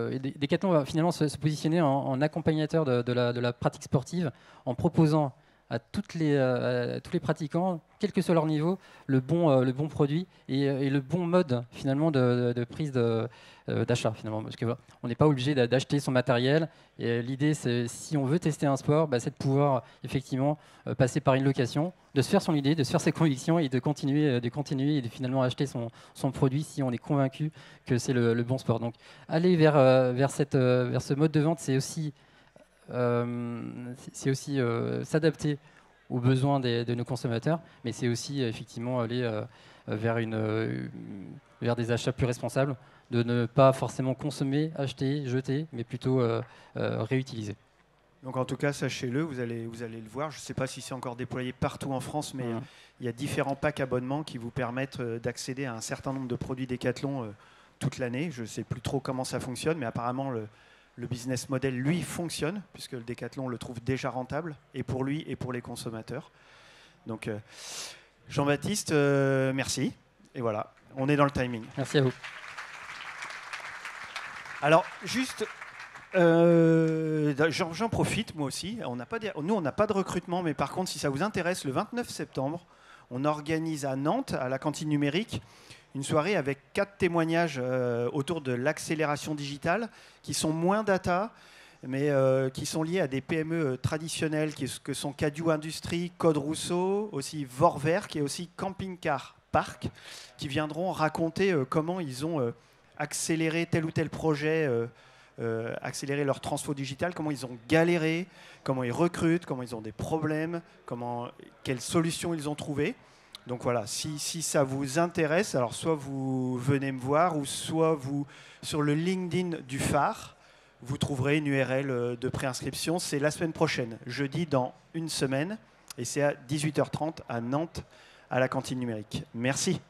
C: Decathlon va finalement se positionner en accompagnateur de la pratique sportive en proposant à tous les pratiquants, quel que soit leur niveau, le bon produit et le bon mode finalement de prise d'achat finalement, parce que on n'est pas obligé d'acheter son matériel. Et l'idée, c'est si on veut tester un sport, c'est de pouvoir effectivement passer par une location, de se faire son idée, de se faire ses convictions et de continuer et de finalement acheter son produit si on est convaincu que c'est le bon sport. Donc aller vers ce mode de vente, c'est aussi s'adapter aux besoins de nos consommateurs, mais c'est aussi effectivement aller vers des achats plus responsables, de ne pas forcément consommer, acheter, jeter, mais plutôt réutiliser.
A: Donc en tout cas, sachez-le, vous allez le voir. Je ne sais pas si c'est encore déployé partout en France, mais il y a différents packs abonnements qui vous permettent d'accéder à un certain nombre de produits Decathlon toute l'année. Je ne sais plus trop comment ça fonctionne, mais apparemment le business model, lui, fonctionne, puisque le Decathlon le trouve déjà rentable, et pour lui et pour les consommateurs. Donc Jean-Baptiste, merci. Et voilà, on est dans le timing.
C: Merci à vous.
A: Alors, juste, j'en profite, moi aussi. Nous, on n'a pas de recrutement, mais par contre, si ça vous intéresse, le 29 septembre, on organise à Nantes, à la cantine numérique, une soirée avec 4 témoignages autour de l'accélération digitale, qui sont moins data, mais qui sont liés à des PME traditionnelles, que sont Cadieux Industrie, Code Rousseau, aussi Vorwerk et aussi Camping Car Park, qui viendront raconter comment ils ont accéléré tel ou tel projet, accélérer leur transfo digital, comment ils ont galéré, comment ils recrutent, comment ils ont des problèmes, quelles solutions ils ont trouvées. Donc voilà, si ça vous intéresse, alors soit vous venez me voir, ou soit vous, sur le LinkedIn du phare, vous trouverez une URL de préinscription. C'est la semaine prochaine, jeudi dans une semaine, et c'est à 18h30 à Nantes, à la cantine numérique. Merci.